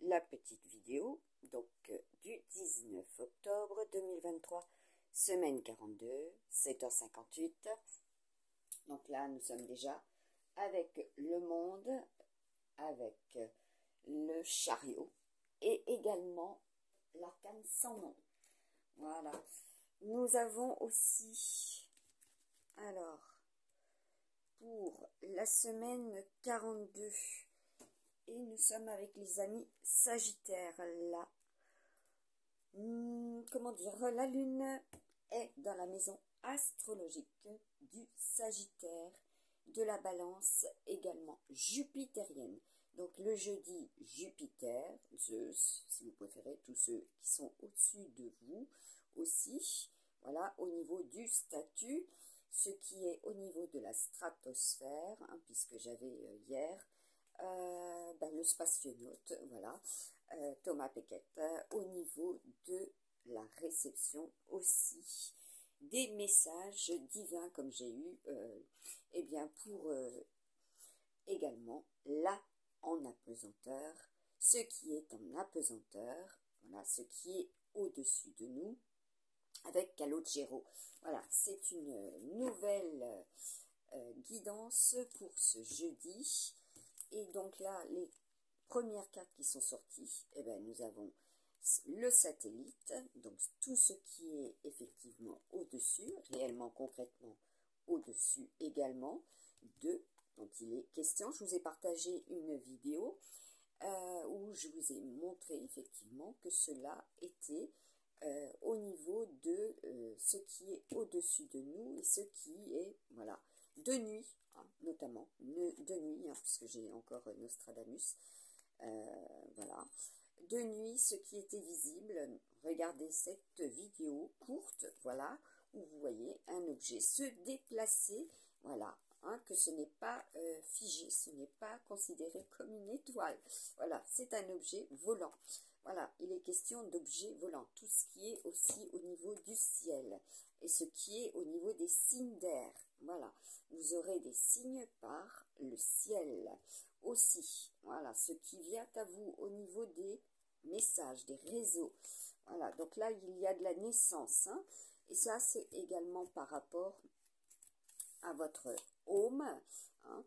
la petite vidéo du 19 octobre 2023, semaine 42, 7h58. Donc là, nous sommes déjà avec le monde, avec le chariot et également l'arcane sans nom. Voilà. Nous avons aussi, alors, pour la semaine 42, et nous sommes avec les amis Sagittaires, là. Comment dire, la lune est dans la maison astrologique du Sagittaire, de la balance également jupitérienne. Donc le jeudi, Jupiter, Zeus, si vous préférez, tous ceux qui sont au-dessus de vous aussi. Voilà, au niveau du statut, ce qui est au niveau de la stratosphère, hein, puisque j'avais hier le spationaute, voilà, Thomas Peckett, au niveau de la réception aussi des messages divins comme j'ai eu pour également là en apesanteur, ce qui est en apesanteur, voilà, ce qui est au-dessus de nous avec Calogero. Voilà, c'est une nouvelle guidance pour ce jeudi. Et donc là, les premières cartes qui sont sorties, nous avons le satellite, donc tout ce qui est effectivement au-dessus, réellement, concrètement au-dessus également, dont il est question. Je vous ai partagé une vidéo où je vous ai montré effectivement que cela était au niveau de ce qui est au-dessus de nous et ce qui est, voilà, de nuit, hein, notamment, de nuit, hein, puisque j'ai encore Nostradamus, voilà, de nuit, ce qui était visible. Regardez cette vidéo courte, voilà, où vous voyez un objet se déplacer, voilà, hein, que ce n'est pas figé, ce n'est pas considéré comme une étoile, voilà, c'est un objet volant. Voilà, il est question d'objets volants, tout ce qui est aussi au niveau du ciel et ce qui est au niveau des signes d'air. Voilà, vous aurez des signes par le ciel aussi. Voilà, ce qui vient à vous au niveau des messages, des réseaux. Voilà, donc là, il y a de la naissance, hein, et ça, c'est également par rapport à votre home, hein,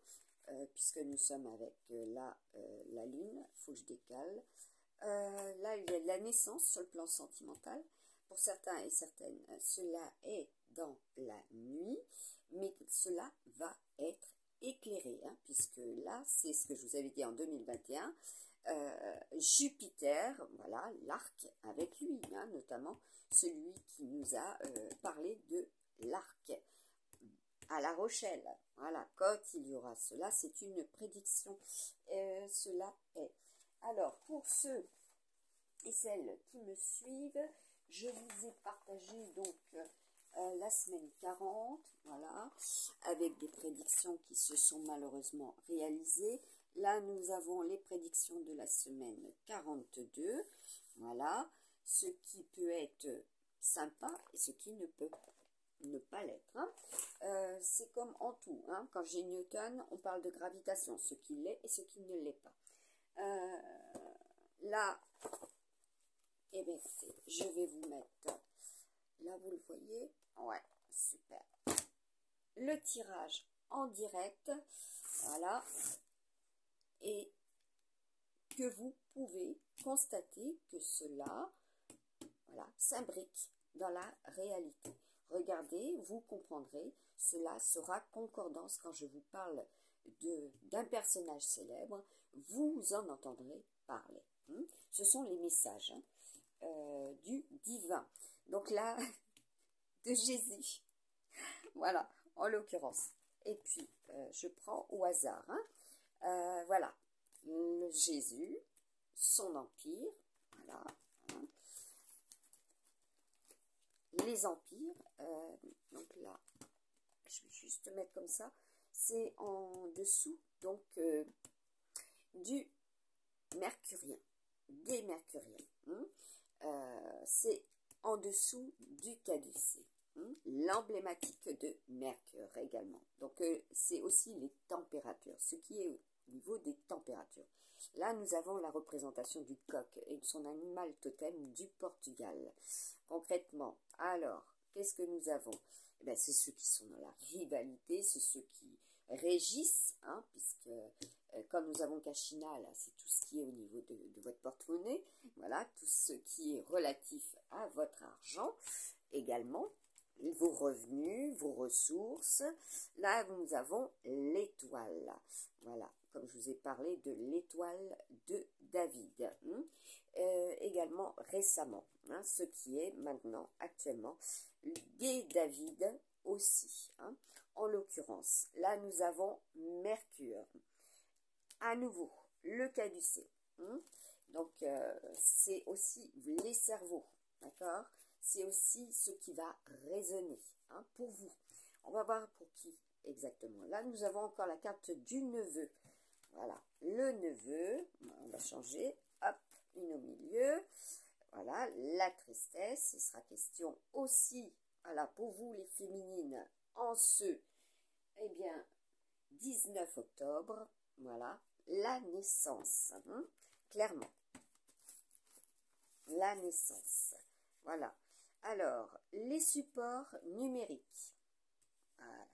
puisque nous sommes avec la lune. Il faut que je décale. Là, il y a de la naissance sur le plan sentimental. Pour certains et certaines, cela est dans la nuit, mais cela va être éclairé, hein, puisque là, c'est ce que je vous avais dit en 2021, Jupiter, voilà, l'arc avec lui, hein, notamment celui qui nous a parlé de l'arc à La Rochelle. Voilà, quand il y aura cela, c'est une prédiction. Cela est. Alors, pour ceux et celles qui me suivent, je vous ai partagé donc la semaine 40, voilà, avec des prédictions qui se sont malheureusement réalisées. Là, nous avons les prédictions de la semaine 42, voilà, ce qui peut être sympa et ce qui ne peut ne pas l'être. Hein. C'est comme en tout, hein. Quand j'ai Newton, on parle de gravitation, ce qui l'est et ce qui ne l'est pas. Là, je vais vous mettre, là vous le voyez, ouais, super. Le tirage en direct, voilà, et que vous pouvez constater que cela, voilà, s'imbrique dans la réalité. Regardez, vous comprendrez, cela sera concordance quand je vous parle d'un personnage célèbre, vous en entendrez parler. Ce sont les messages du divin. Donc là, de Jésus, voilà, en l'occurrence. Et puis, je prends au hasard, hein, voilà, le Jésus, son empire, voilà, hein. Les empires, donc là, je vais juste mettre comme ça, c'est en dessous, donc, du mercurien, des mercuriens, c'est en dessous du caducée, l'emblématique de Mercure également. Donc, c'est aussi les températures, ce qui est au niveau des températures. Là, nous avons la représentation du coq et de son animal totem du Portugal. Concrètement, alors, qu'est-ce que nous avons? Eh bien, c'est ceux qui sont dans la rivalité, c'est ceux qui régissent, hein, puisque comme nous avons Kachina, là, c'est tout ce qui est au niveau de votre porte-monnaie, voilà, tout ce qui est relatif à votre argent, également, vos revenus, vos ressources. Là, nous avons l'étoile, voilà, comme je vous ai parlé de l'étoile de David, également récemment, hein, ce qui est maintenant, actuellement, des David aussi, hein. En l'occurrence, là, nous avons Mercure. À nouveau, le caducée. Donc, c'est aussi les cerveaux, d'accord? C'est aussi ce qui va résonner, hein, pour vous. On va voir pour qui exactement. Là, nous avons encore la carte du neveu. Voilà, le neveu. On va changer. Hop, une au milieu. Voilà, la tristesse. Ce sera question aussi, voilà, pour vous les féminines, en ce, eh bien, 19 octobre. Voilà, la naissance, clairement. La naissance. Voilà. Alors, les supports numériques. Voilà.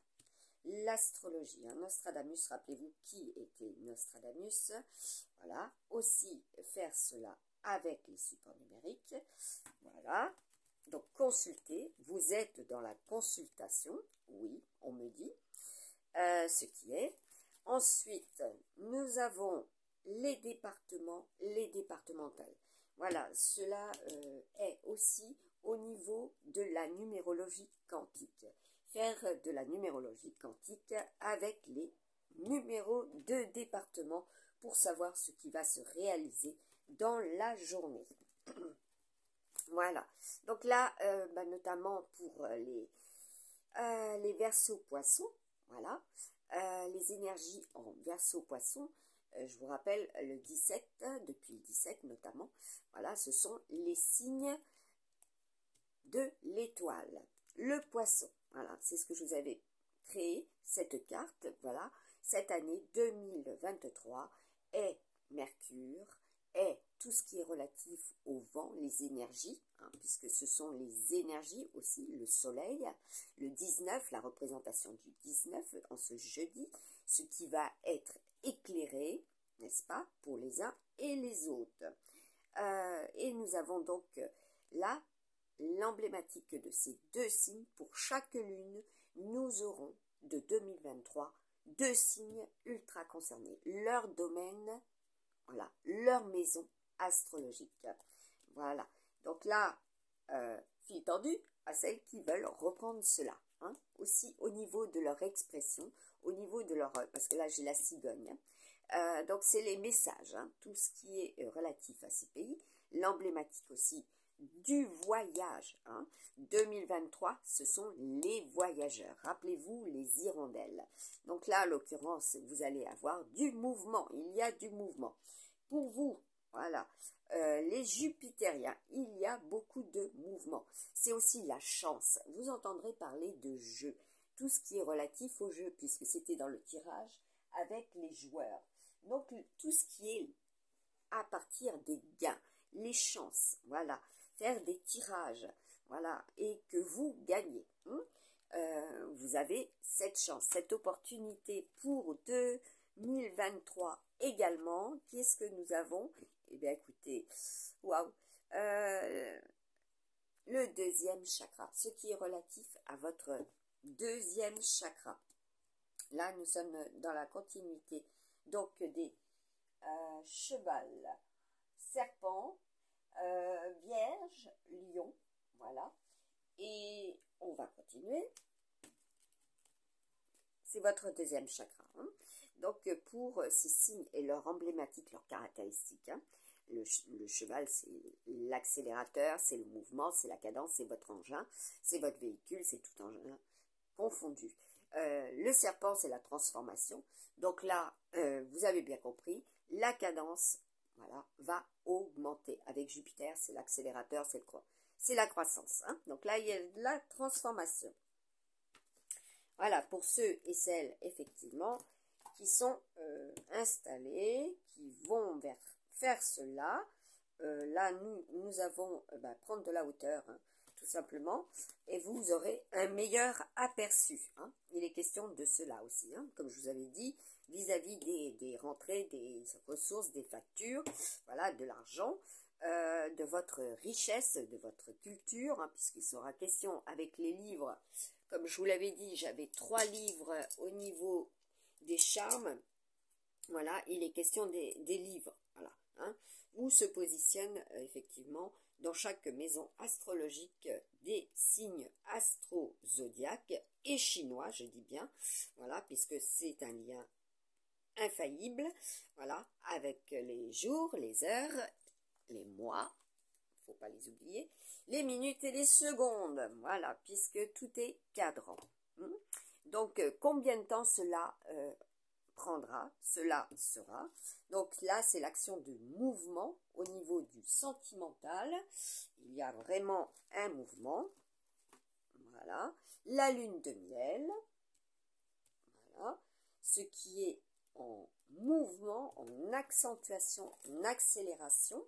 L'astrologie. Hein. Nostradamus, rappelez-vous qui était Nostradamus. Voilà. Aussi, faire cela avec les supports numériques. Voilà. Donc, consultez. Vous êtes dans la consultation. Oui, on me dit. Ce qui est. Ensuite, nous avons les départements, les départementales. Voilà, cela est aussi au niveau de la numérologie quantique. Faire de la numérologie quantique avec les numéros de département pour savoir ce qui va se réaliser dans la journée. Voilà, donc là, notamment pour les Verseaux poissons, voilà, les énergies en Verseau poisson, je vous rappelle le 17, depuis le 17 notamment, voilà, ce sont les signes de l'étoile. Le poisson, voilà, c'est ce que je vous avais créé, cette carte, voilà, cette année 2023 est Mercure, est tout ce qui est relatif au vent, les énergies, hein, puisque ce sont les énergies aussi, le soleil, le 19, la représentation du 19 en ce jeudi, ce qui va être éclairé, n'est-ce pas, pour les uns et les autres. Et nous avons donc là l'emblématique de ces deux signes. Pour chaque lune, nous aurons de 2023 deux signes ultra concernés, leur domaine, voilà, leur maison astrologique. Voilà, donc là, fil tendu à celles qui veulent reprendre cela, hein, aussi au niveau de leur expression, au niveau de leur, parce que là j'ai la cigogne, donc c'est les messages, hein, tout ce qui est relatif à ces pays, l'emblématique aussi du voyage, hein. 2023, ce sont les voyageurs, rappelez-vous les hirondelles. Donc là, en l'occurrence, vous allez avoir du mouvement, il y a du mouvement. Pour vous, voilà, les jupitériens, il y a beaucoup de mouvement. C'est aussi la chance, vous entendrez parler de jeu, tout ce qui est relatif au jeu, puisque c'était dans le tirage avec les joueurs. Donc, tout ce qui est à partir des gains, les chances, voilà, faire des tirages, voilà, et que vous gagnez. Vous avez cette chance, cette opportunité pour 2023 également. Qu'est-ce que nous avons? Eh bien, écoutez, waouh, le deuxième chakra, ce qui est relatif à votre deuxième chakra. Là, nous sommes dans la continuité, donc des cheval, serpent, vierge, lion, voilà. Et on va continuer. C'est votre deuxième chakra. Hein. Donc, pour ces signes et leur emblématique, leurs caractéristiques, hein, le cheval, c'est l'accélérateur, c'est le mouvement, c'est la cadence, c'est votre engin, c'est votre véhicule, c'est tout engin confondu. Le serpent, c'est la transformation. Donc là, vous avez bien compris, la cadence, voilà, va augmenter. Avec Jupiter, c'est l'accélérateur, c'est la croissance. Hein. Donc là, il y a la transformation. Voilà, pour ceux et celles, effectivement, qui sont installés, qui vont faire cela. Là, nous avons prendre de la hauteur, hein, tout simplement, et vous aurez un meilleur aperçu. Hein. Il est question de cela aussi, hein, comme je vous avais dit, vis-à-vis des rentrées, des ressources, des factures, voilà, de l'argent, de votre richesse, de votre culture, hein, puisqu'il sera question avec les livres. Comme je vous l'avais dit, j'avais 3 livres au niveau des charmes. Voilà, il est question des livres, voilà, hein, où se positionnent effectivement dans chaque maison astrologique des signes astro-zodiaques et chinois, je dis bien, voilà, puisque c'est un lien infaillible, voilà, avec les jours, les heures, les mois, faut pas les oublier, les minutes et les secondes, voilà, puisque tout est cadrant. Donc, combien de temps cela prendra, cela sera. Donc là, c'est l'action de mouvement au niveau du sentimental. Il y a vraiment un mouvement. Voilà. La lune de miel. Voilà. Ce qui est en mouvement, en accentuation, en accélération.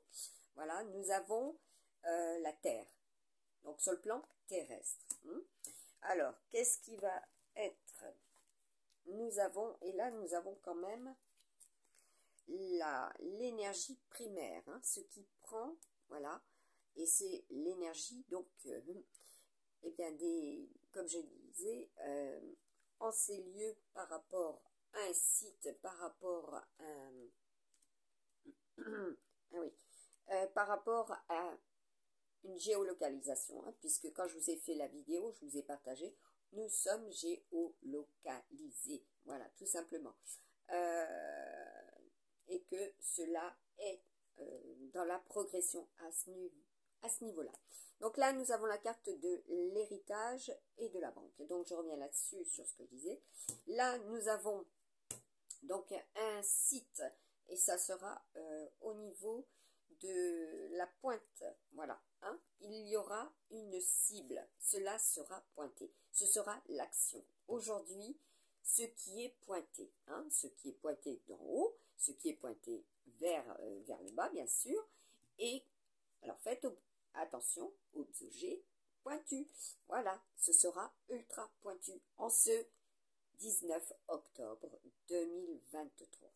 Voilà, nous avons la Terre. Donc sur le plan terrestre. Alors, qu'est-ce qui va être? Nous avons, et là nous avons quand même l'énergie primaire, hein, ce qui prend, voilà, et c'est l'énergie, donc, eh bien, comme je disais, en ces lieux par rapport à un site, par rapport à ah oui, par rapport à une géolocalisation, hein, puisque quand je vous ai fait la vidéo, je vous ai partagé, nous sommes géolocalisés, voilà, tout simplement. Et que cela est dans la progression à ce niveau-là. Donc là, nous avons la carte de l'héritage et de la banque. Donc, je reviens là-dessus, sur ce que je disais. Là, nous avons donc un site, et ça sera au niveau de la pointe, voilà, hein. Il y aura une cible, cela sera pointé, ce sera l'action. Aujourd'hui, ce qui est pointé, hein, ce qui est pointé d'en haut, ce qui est pointé vers le bas, bien sûr, et alors faites attention aux objets pointus, voilà, ce sera ultra pointu en ce 19 octobre 2023.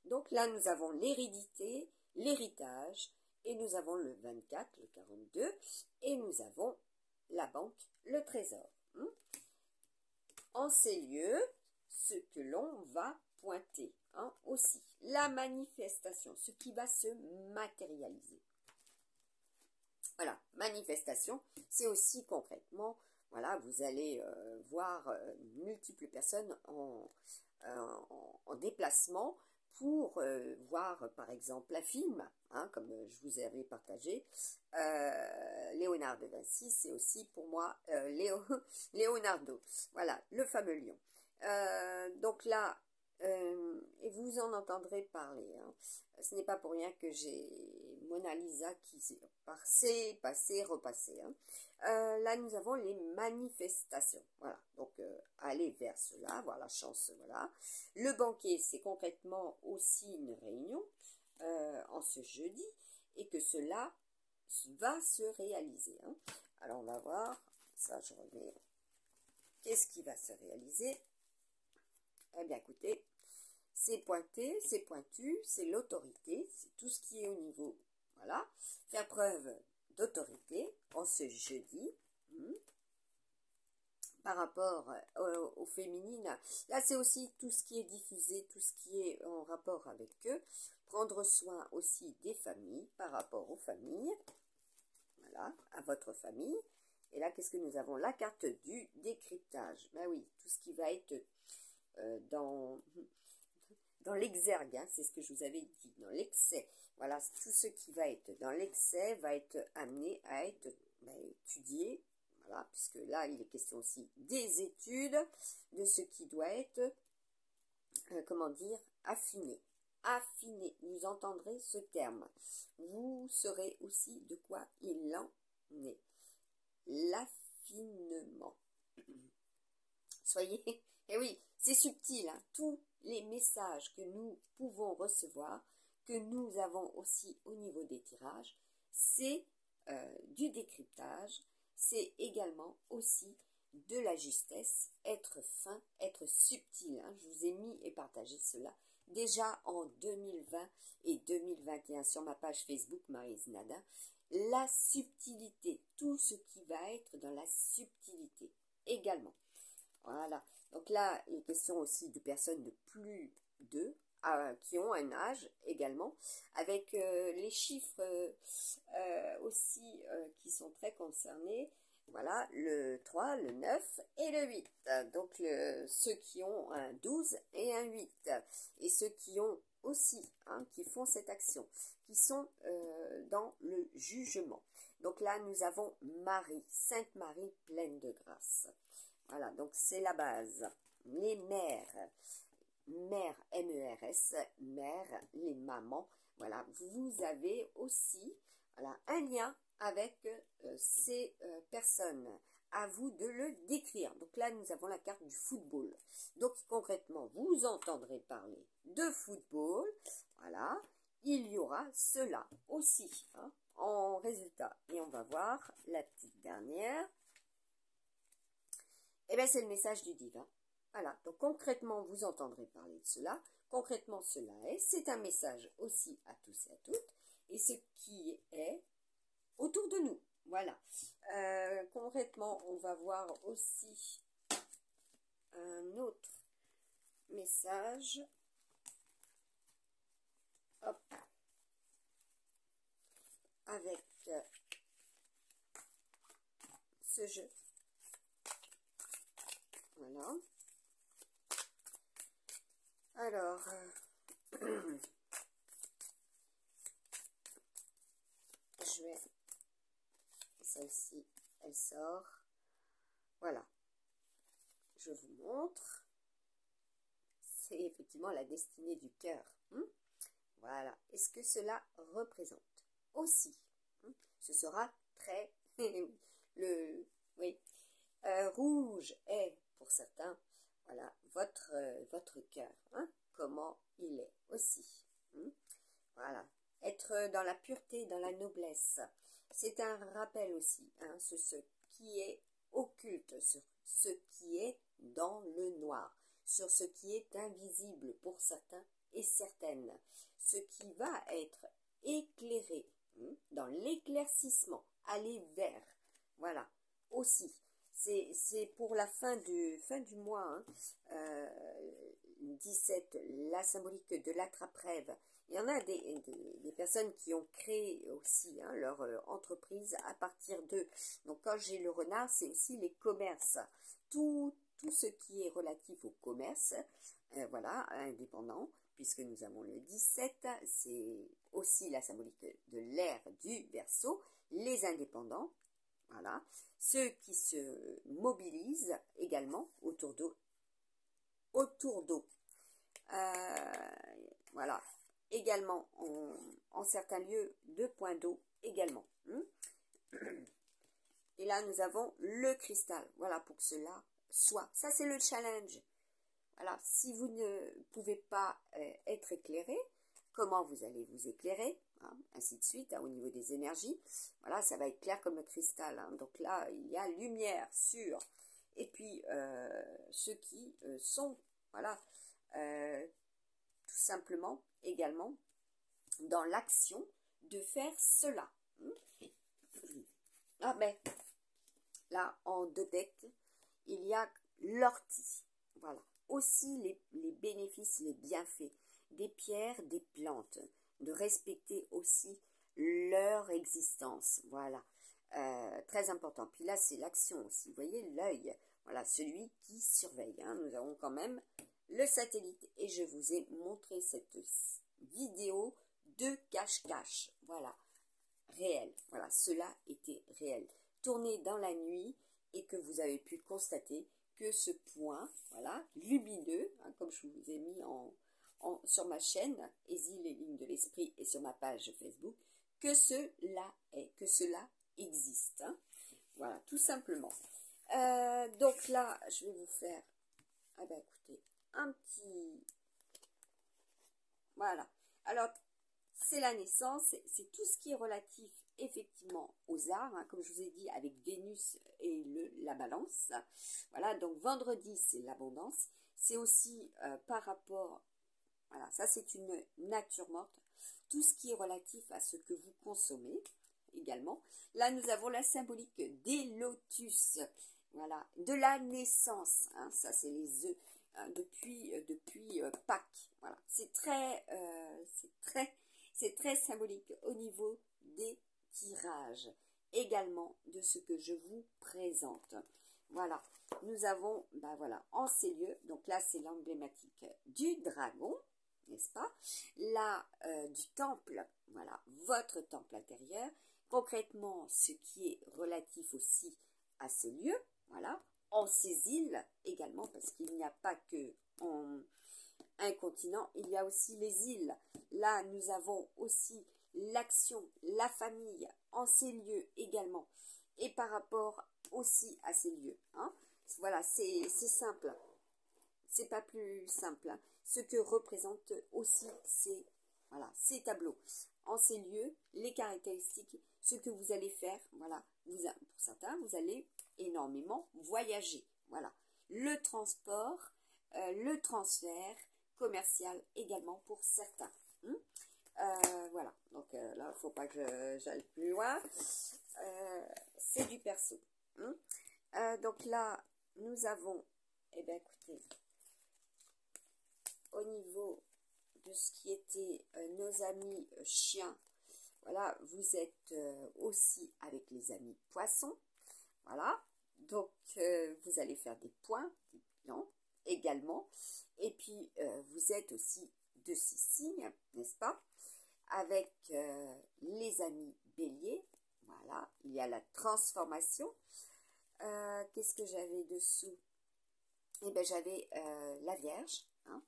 Donc là, nous avons l'hérédité, l'héritage, et nous avons le 24, le 42, et nous avons la banque, le trésor. En ces lieux, ce que l'on va pointer, hein, aussi. La manifestation, ce qui va se matérialiser. Voilà, manifestation, c'est aussi concrètement, voilà, vous allez voir multiples personnes en déplacement pour voir par exemple un film, hein, comme je vous avais partagé. Léonard de Vinci, c'est aussi pour moi Leonardo, voilà, le fameux lion. Donc là, et vous en entendrez parler, hein. Ce n'est pas pour rien que j'ai Mona Lisa qui s'est passé, repassé, hein. Là, nous avons les manifestations. Voilà, donc aller vers cela, avoir la chance, voilà. Le banquet, c'est concrètement aussi une réunion en ce jeudi, et que cela va se réaliser, hein. Alors, on va voir, ça je remets, qu'est-ce qui va se réaliser? Eh bien, écoutez, c'est pointé, c'est pointu, c'est l'autorité, c'est tout ce qui est au niveau, voilà, faire preuve d'autorité en ce jeudi, par rapport aux féminines. Là, c'est aussi tout ce qui est diffusé, tout ce qui est en rapport avec eux, prendre soin aussi des familles, par rapport aux familles, voilà, à votre famille. Et là, qu'est-ce que nous avons? La carte du décryptage. Ben oui, tout ce qui va être dans l'exergue, hein, c'est ce que je vous avais dit, dans l'excès. Voilà, tout ce qui va être dans l'excès va être amené à être étudié. Voilà, puisque là, il est question aussi des études, de ce qui doit être, comment dire, affiné. Affiné, vous entendrez ce terme. Vous saurez aussi de quoi il en est. L'affinement. Soyez Et oui, c'est subtil, hein. Tous les messages que nous pouvons recevoir, que nous avons aussi au niveau des tirages, c'est du décryptage, c'est également aussi de la justesse, être fin, être subtil, hein. Je vous ai mis et partagé cela déjà en 2020 et 2021 sur ma page Facebook Maryse Nadin. La subtilité, tout ce qui va être dans la subtilité également. Voilà. Donc là, il est question aussi de personnes de plus de qui ont un âge également, avec les chiffres aussi qui sont très concernés. Voilà, le 3, le 9 et le 8. Donc ceux qui ont un 12 et un 8. Et ceux qui ont aussi, hein, qui font cette action, qui sont dans le jugement. Donc là, nous avons Marie, Sainte Marie pleine de grâce. Voilà, donc c'est la base. Les mères, mères M-E-R-S, mères, les mamans. Voilà, vous avez aussi voilà, un lien avec ces personnes. À vous de le décrire. Donc là, nous avons la carte du football. Donc concrètement, vous entendrez parler de football. Voilà, il y aura cela aussi hein, en résultat. Et on va voir la petite dernière. Eh bien, c'est le message du divin. Voilà, donc concrètement, vous entendrez parler de cela. Concrètement, cela est. C'est un message aussi à tous et à toutes. Et ce qui est autour de nous. Voilà. Concrètement, on va voir aussi un autre message. Hop. Avec ce jeu. Voilà. Alors, je vais... Celle-ci, elle sort. Voilà. Je vous montre. C'est effectivement la destinée du cœur. Voilà. Est-ce que cela représente aussi ce sera très... oui. Rouge est, pour certains, voilà, votre cœur. Comment il est aussi. Voilà. Être dans la pureté, dans la noblesse. C'est un rappel aussi, sur ce qui est occulte, sur ce qui est dans le noir, sur ce qui est invisible pour certains et certaines, ce qui va être éclairé, dans l'éclaircissement, aller vers, voilà, aussi. C'est pour la fin du mois, 17, la symbolique de l'attrape-rêve. Il y en a des personnes qui ont créé aussi leur entreprise à partir d'eux. Donc quand j'ai le renard, c'est aussi les commerces. Tout ce qui est relatif au commerce, voilà, indépendant, puisque nous avons le 17, c'est aussi la symbolique de l'ère du Verseau, les indépendants, voilà, ceux qui se mobilisent également autour d'eux. Voilà, également en certains lieux de points d'eau également. Et là, nous avons le cristal. Voilà, pour que cela soit. Ça, c'est le challenge. Voilà, si vous ne pouvez pas être éclairé, comment vous allez vous éclairer, ainsi de suite, au niveau des énergies. Voilà, ça va être clair comme le cristal. Donc là, il y a lumière sur. Et puis, ceux qui sont, voilà, tout simplement, également, dans l'action de faire cela. Ah ben, là, en deux decks, il y a l'ortie. Voilà. Aussi les bénéfices, les bienfaits des pierres, des plantes. De respecter aussi leur existence. Voilà. Très important. Puis là, c'est l'action aussi. Vous voyez, l'œil. Voilà, celui qui surveille. Nous avons quand même le satellite. Et je vous ai montré cette vidéo de cache-cache. Voilà. Réel. Voilà, cela était réel. Tourné dans la nuit et que vous avez pu constater que ce point, voilà, lumineux, comme je vous ai mis sur ma chaîne, Aisie les lignes de l'esprit et sur ma page Facebook, que cela est, que cela existe. Voilà, tout simplement. Donc là, je vais vous faire eh ben, écoutez, un petit... Voilà. Alors, c'est la naissance, c'est tout ce qui est relatif effectivement aux arts, hein, comme je vous ai dit, avec Vénus et la balance. Voilà, donc vendredi, c'est l'abondance. C'est aussi par rapport, voilà, ça c'est une nature morte. Tout ce qui est relatif à ce que vous consommez également. Là, nous avons la symbolique des lotus, voilà, de la naissance. Hein, ça, c'est les œufs hein, depuis Pâques. Voilà, c'est très symbolique au niveau des tirages, également de ce que je vous présente. Voilà, nous avons, ben voilà, en ces lieux, donc là c'est l'emblématique du dragon, n'est-ce pas? Là, du temple, voilà, votre temple intérieur, concrètement ce qui est relatif aussi à ce lieu, voilà, en ces îles également, parce qu'il n'y a pas que un continent, il y a aussi les îles. Là, nous avons aussi l'action, la famille en ces lieux également. Et par rapport aussi à ces lieux. Hein. Voilà, c'est simple. C'est pas plus simple. Hein. Ce que représentent aussi ces tableaux. En ces lieux, les caractéristiques, ce que vous allez faire. Voilà, pour certains, vous allez énormément voyager. Voilà, le transport, le transfert commercial également pour certains. Voilà, donc là, il ne faut pas que j'aille plus loin. C'est du perso. Donc là, nous avons, eh bien écoutez, au niveau de ce qui était nos amis chiens, voilà, vous êtes aussi avec les amis poissons. Voilà, donc vous allez faire des points, des bilans également. Et puis, vous êtes aussi de ces signes, n'est-ce pas? Avec les amis béliers, voilà, il y a la transformation. Qu'est-ce que j'avais dessous? Eh bien, j'avais la Vierge, hein,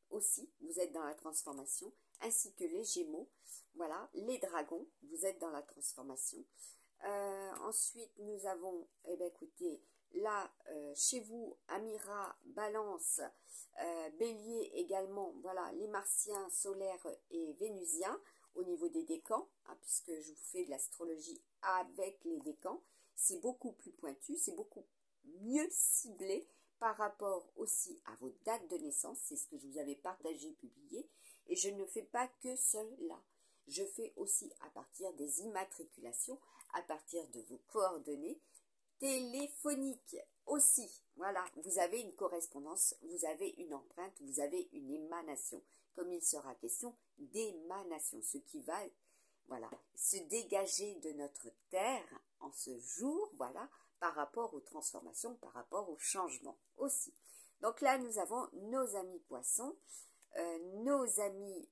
aussi, vous êtes dans la transformation, ainsi que les Gémeaux, voilà, les dragons, vous êtes dans la transformation. Ensuite, nous avons, eh bien, écoutez, là, chez vous, Amira, Balance, Bélier également, voilà, les Martiens, solaires et Vénusiens, au niveau des décans, hein, puisque je vous fais de l'astrologie avec les décans, c'est beaucoup plus pointu, c'est beaucoup mieux ciblé par rapport aussi à vos dates de naissance, c'est ce que je vous avais partagé, publié, et je ne fais pas que cela. Je fais aussi à partir des immatriculations, à partir de vos coordonnées téléphoniques aussi. Voilà, vous avez une correspondance, vous avez une empreinte, vous avez une émanation. Comme il sera question d'émanation, ce qui va, voilà, se dégager de notre terre en ce jour, voilà, par rapport aux transformations, par rapport aux changements aussi. Donc là, nous avons nos amis poissons, nos amis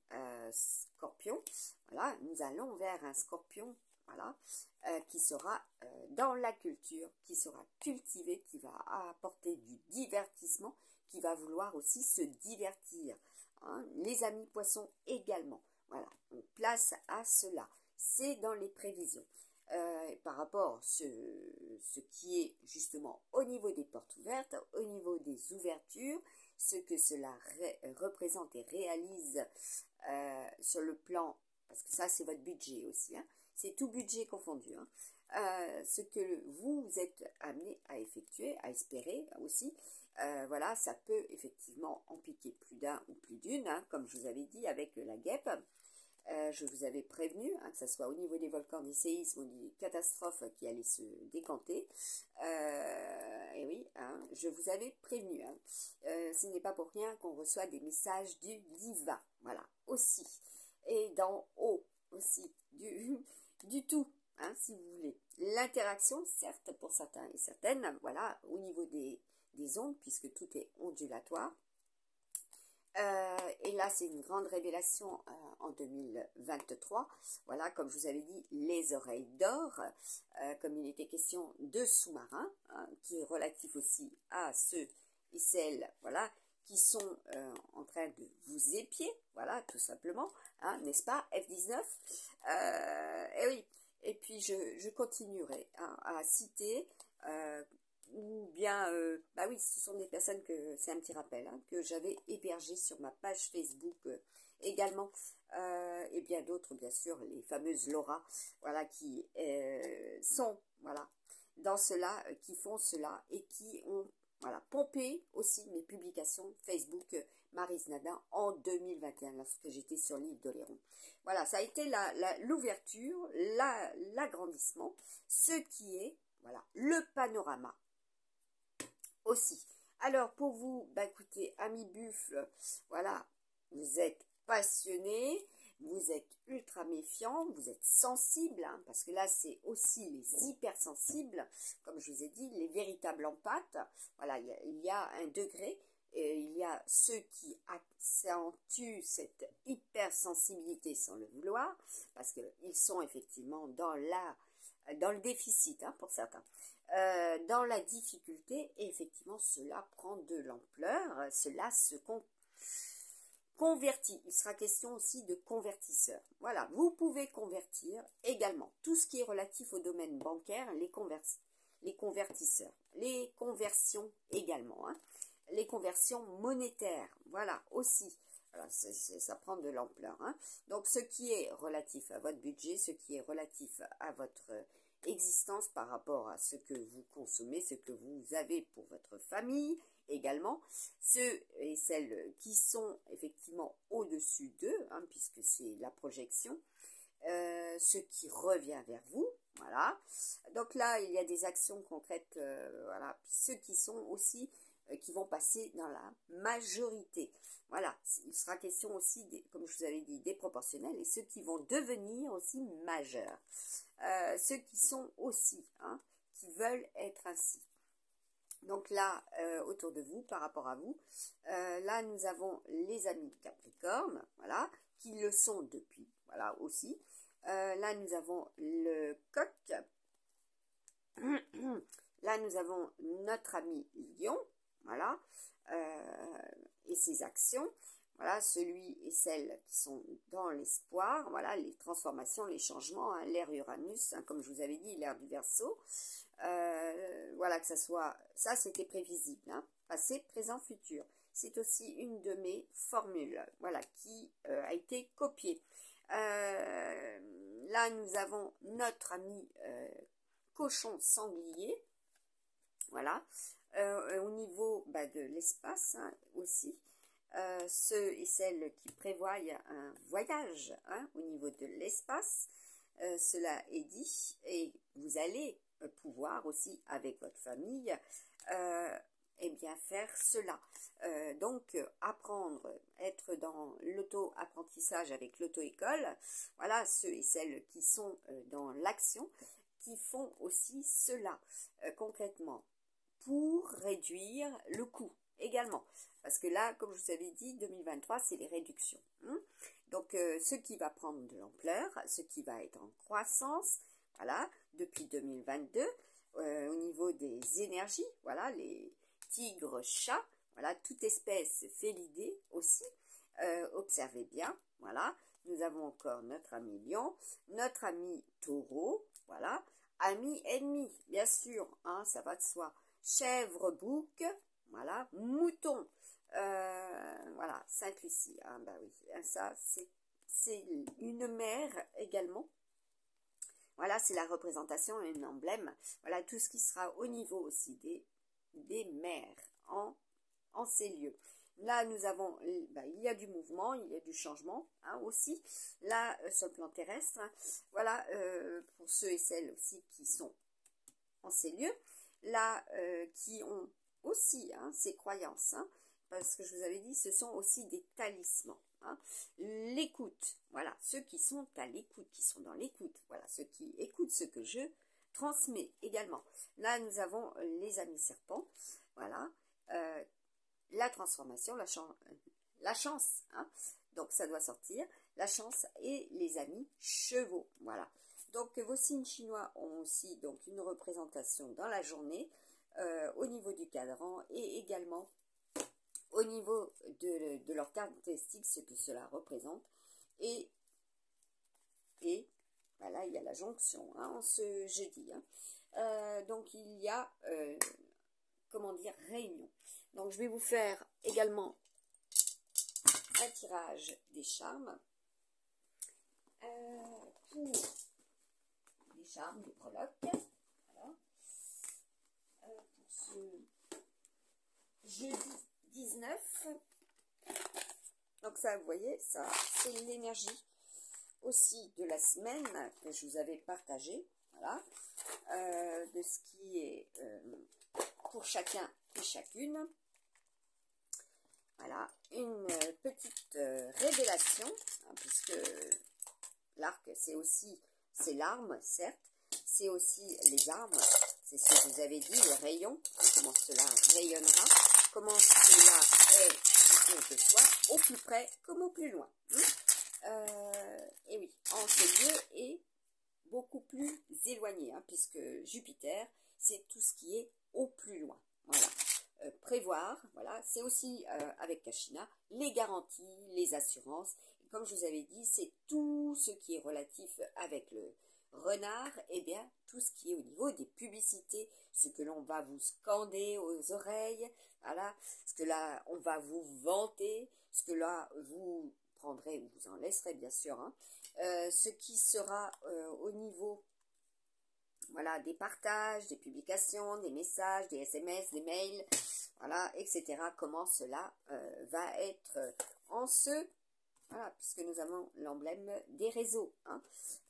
scorpions. Voilà, nous allons vers un scorpion, voilà, qui sera dans la culture, qui sera cultivé, qui va apporter du divertissement, qui va vouloir aussi se divertir. Hein. Les amis poissons également. Voilà, on place à cela. C'est dans les prévisions. Par rapport à ce qui est justement au niveau des portes ouvertes, au niveau des ouvertures, ce que cela représente et réalise sur le plan, parce que ça c'est votre budget aussi, hein, c'est tout budget confondu, hein, ce que vous êtes amené à effectuer, à espérer aussi, voilà, ça peut effectivement impliquer plus d'un ou plus d'une, hein, comme je vous avais dit avec la guêpe. Je vous avais prévenu, hein, que ce soit au niveau des volcans, des séismes ou des catastrophes qui allaient se décanter. Et oui, hein, je vous avais prévenu. Hein. Ce n'est pas pour rien qu'on reçoit des messages du divin. Voilà, aussi. Et d'en haut aussi, du tout, hein, si vous voulez. L'interaction, certes, pour certains et certaines, voilà, au niveau des ondes, puisque tout est ondulatoire. Et là, c'est une grande révélation en 2023. Voilà, comme je vous avais dit, les oreilles d'or, comme il était question de sous-marins, hein, qui est relatif aussi à ceux et celles, voilà, qui sont en train de vous épier, voilà, tout simplement, hein, n'est-ce pas, F-19 et oui, et puis je continuerai hein, à citer ou bien, bah oui, ce sont des personnes que, c'est un petit rappel, hein, que j'avais hébergées sur ma page Facebook également, et bien d'autres, bien sûr, les fameuses Laura, voilà, qui sont, voilà, dans cela, qui font cela, et qui ont, voilà, pompé aussi mes publications Facebook Maryse Nadin en 2021, lorsque j'étais sur l'île d'Oléron. Voilà, ça a été l'ouverture, l'agrandissement, ce qui est, voilà, le panorama aussi. Alors, pour vous, bah écoutez, amis buffles, voilà, vous êtes passionnés, vous êtes ultra méfiants, vous êtes sensibles, hein, parce que là, c'est aussi les hypersensibles, comme je vous ai dit, les véritables empathes. Voilà, il y a un degré, et il y a ceux qui accentuent cette hypersensibilité sans le vouloir, parce qu'ils sont effectivement dans le déficit, hein, pour certains. Dans la difficulté, et effectivement, cela prend de l'ampleur, cela se convertit. Il sera question aussi de convertisseurs. Voilà, vous pouvez convertir également tout ce qui est relatif au domaine bancaire, les convertisseurs, les conversions également, hein, les conversions monétaires, voilà, aussi. Voilà, ça prend de l'ampleur, hein. Donc, ce qui est relatif à votre budget, ce qui est relatif à votre existence par rapport à ce que vous consommez, ce que vous avez pour votre famille également, ceux et celles qui sont effectivement au-dessus d'eux, hein, puisque c'est la projection, ce qui revient vers vous, voilà. Donc là, il y a des actions concrètes, voilà. Puis ceux qui sont aussi, qui vont passer dans la majorité, voilà. Il sera question aussi, comme je vous avais dit, des proportionnels et ceux qui vont devenir aussi majeurs. Ceux qui sont aussi, hein, qui veulent être ainsi. Donc là, autour de vous, par rapport à vous, là nous avons les amis Capricorne, voilà, qui le sont depuis, voilà aussi. Là nous avons le coq, là nous avons notre ami Lion, voilà, et ses actions. Voilà, celui et celles qui sont dans l'espoir, voilà, les transformations, les changements, hein, l'ère Uranus, hein, comme je vous avais dit, l'ère du Verseau. Voilà, que ça soit, ça c'était prévisible, hein, passé, présent, futur. C'est aussi une de mes formules, voilà, qui a été copiée. Là, nous avons notre ami cochon sanglier, voilà, au niveau de l'espace, hein, aussi. Ceux et celles qui prévoient un voyage, hein, au niveau de l'espace, cela est dit, et vous allez pouvoir aussi avec votre famille eh bien faire cela. Donc apprendre, être dans l'auto-apprentissage avec l'auto-école, voilà, ceux et celles qui sont dans l'action, qui font aussi cela concrètement pour réduire le coût également. Parce que là, comme je vous avais dit, 2023, c'est les réductions. Hein. Donc, ce qui va prendre de l'ampleur, ce qui va être en croissance, voilà, depuis 2022, au niveau des énergies, voilà, les tigres, chats, voilà, toute espèce félidée aussi, observez bien, voilà, nous avons encore notre ami lion, notre ami taureau, voilà, ami ennemi, bien sûr, hein, ça va de soi, chèvre, bouc, voilà, mouton, voilà, Sainte-Lucie, hein, bah oui, ça c'est une mère également. Voilà, c'est la représentation, un emblème. Voilà, tout ce qui sera au niveau aussi des mers en ces lieux. Là, nous avons, il y a du mouvement, il y a du changement, hein, aussi. Là, sur le plan terrestre, hein, voilà, pour ceux et celles aussi qui sont en ces lieux. Là, qui ont aussi, hein, ces croyances, hein, parce que je vous avais dit, ce sont aussi des talismans. Hein. L'écoute, voilà, ceux qui sont à l'écoute, qui sont dans l'écoute, voilà, ceux qui écoutent ce que je transmets également. Là, nous avons les amis serpents, voilà, la transformation, la chance, hein, donc ça doit sortir, la chance et les amis chevaux, voilà. Donc vos signes chinois ont aussi donc une représentation dans la journée, au niveau du cadran et également au niveau de leurs caractéristiques, ce que cela représente. Et voilà, il y a la jonction, hein, ce jeudi. Hein. Donc il y a comment dire, réunion. Donc, je vais vous faire également un tirage des charmes pour les charmes, des breloques. Voilà. Pour ce jeudi 19. Donc ça, vous voyez, ça, c'est l'énergie aussi de la semaine que je vous avais partagée. Voilà. De ce qui est pour chacun et chacune. Voilà, une petite révélation, hein, puisque l'arc, c'est aussi, c'est l'arme, certes, c'est aussi les armes, c'est ce que je vous avais dit, le rayon, hein, comment cela rayonnera, comment cela est, que ce soit, au plus près comme au plus loin. Et oui, en ce lieu est beaucoup plus éloigné, hein, puisque Jupiter, c'est tout ce qui est au plus loin. Voilà. Prévoir, voilà, c'est aussi avec Kashina, les garanties, les assurances. Et comme je vous avais dit, c'est tout ce qui est relatif avec le renard, et bien tout ce qui est au niveau des publicités, ce que l'on va vous scander aux oreilles, voilà, ce que là on va vous vanter, ce que là vous prendrez ou vous en laisserez bien sûr, hein, ce qui sera au niveau, voilà, des partages, des publications, des messages, des SMS, des mails, voilà, etc. Comment cela va être en ce, voilà, puisque nous avons l'emblème des réseaux, hein,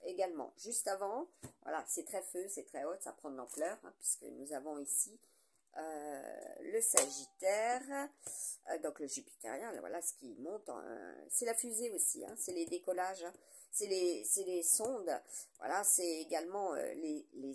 également. Juste avant, voilà, c'est très feu, c'est très haut, ça prend de l'ampleur, hein, puisque nous avons ici le Sagittaire, donc le Jupitérien, voilà ce qui monte, c'est la fusée aussi, hein, c'est les décollages, hein, c'est les sondes, voilà, c'est également les